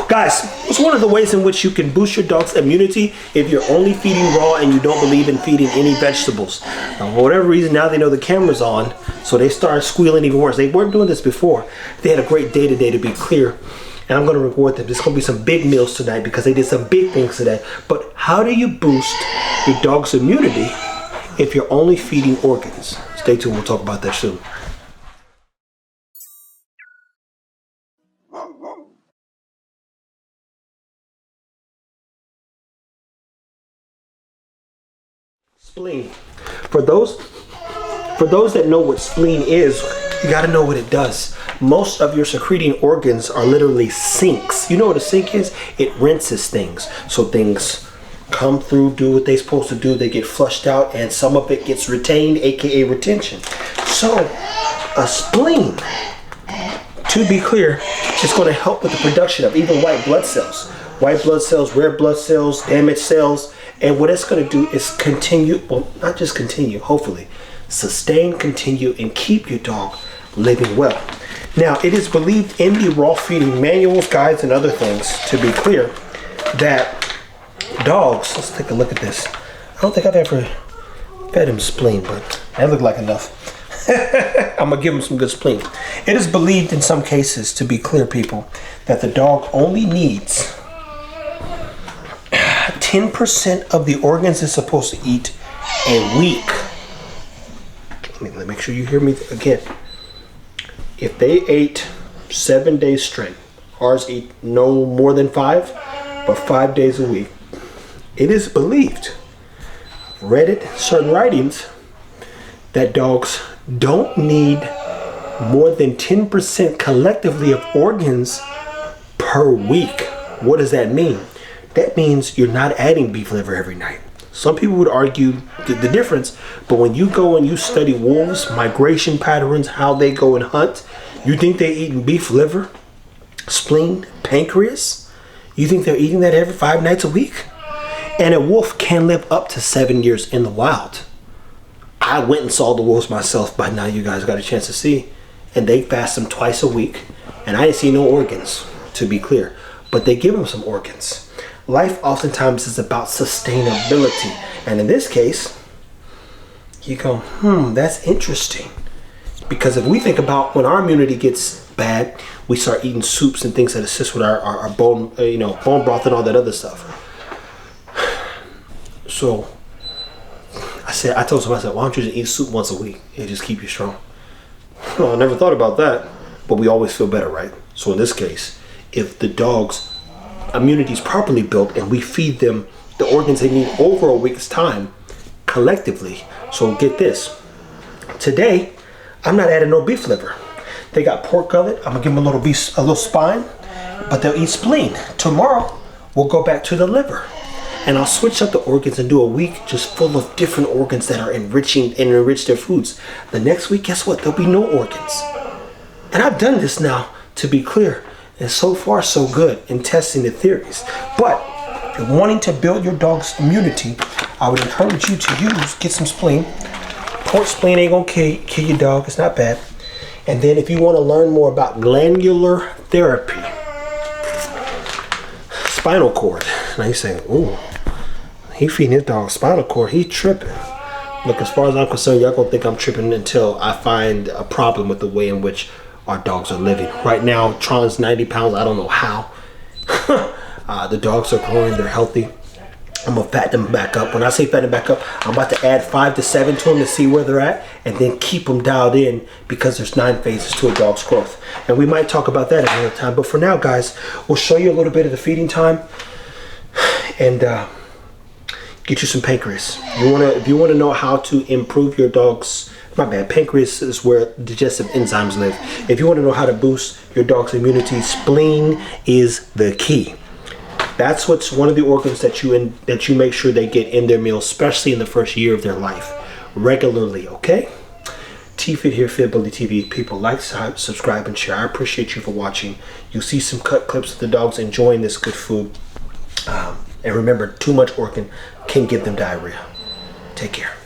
Guys, it's one of the ways in which you can boost your dog's immunity if you're only feeding raw and you don't believe in feeding any vegetables. Now, for whatever reason, now they know the camera's on, so they start squealing even worse. They weren't doing this before. They had a great day today, to be clear, and I'm going to reward them. There's going to be some big meals tonight because they did some big things today. But how do you boost your dog's immunity if you're only feeding organs? Stay tuned, we'll talk about that soon. Spleen. For those that know what spleen is, you got to know what it does. Most of your secreting organs are literally sinks. You know what a sink is? It rinses things. So things come through, do what they're supposed to do, they get flushed out, and some of it gets retained, aka retention. So a spleen, to be clear, is going to help with the production of even white blood cells, red blood cells, damaged cells. And what it's going to do is continue, well, not just continue, hopefully, sustain, continue, and keep your dog living well. Now, it is believed in the raw feeding manuals, guides, and other things, to be clear, that dogs, let's take a look at this. I don't think I've ever fed him spleen, but that looked like enough. I'm going to give him some good spleen. It is believed in some cases, to be clear, people, that the dog only needs 10% of the organs it's supposed to eat a week. Let me make sure you hear me again. If they ate 7 days straight, ours eat no more than 5, but 5 days a week. It is believed, I've read it in certain writings, that dogs don't need more than 10% collectively of organs per week. What does that mean? That means you're not adding beef liver every night. Some people would argue the difference, but when you go and you study wolves, migration patterns, how they go and hunt, you think they're eating beef liver, spleen, pancreas? You think they're eating that every 5 nights a week? And a wolf can live up to 7 years in the wild. I went and saw the wolves myself, by now you guys got a chance to see. And they fast them twice a week. And I didn't see no organs, to be clear. But they give them some organs. Life oftentimes is about sustainability. And in this case, you go, that's interesting. Because if we think about when our immunity gets bad, we start eating soups and things that assist with our bone, bone broth and all that other stuff. So I told somebody, I said, why don't you just eat soup once a week and just keep you strong? Well, I never thought about that, but we always feel better, right? So in this case, if the dog's immunity is properly built and we feed them the organs they need over a week's time collectively. So get this. Today, I'm not adding no beef liver. They got pork gullet. I'm gonna give them a little spine, but they'll eat spleen. Tomorrow, we'll go back to the liver. And I'll switch up the organs and do a week just full of different organs that are enriching and enrich their foods. The next week, guess what? There'll be no organs. And I've done this now, to be clear. And so far, so good in testing the theories. But if you're wanting to build your dog's immunity, I would encourage you to get some spleen. Pork spleen ain't gonna kill your dog. It's not bad. And then if you want to learn more about glandular therapy, spinal cord. Now you're saying, ooh, he feeding his dog spinal cord. He tripping. Look, as far as I'm concerned, y'all gonna think I'm tripping until I find a problem with the way in which our dogs are living. Right now, Tron's 90 pounds. I don't know how. The dogs are growing. They're healthy. I'm going to fatten them back up. When I say fatten them back up, I'm about to add 5 to 7 to them to see where they're at and then keep them dialed in because there's 9 phases to a dog's growth. And we might talk about that another time. But for now, guys, we'll show you a little bit of the feeding time and get you some pancreas. If you want to know how to improve your dog's pancreas is where digestive enzymes live. If you want to know how to boost your dog's immunity, spleen is the key. That's what's one of the organs that you make sure they get in their meal, especially in the first year of their life, regularly, okay? T-Fit here, Fitability TV. People, like, subscribe, and share. I appreciate you for watching. You'll see some cut clips of the dogs enjoying this good food. And remember, too much organ can give them diarrhea. Take care.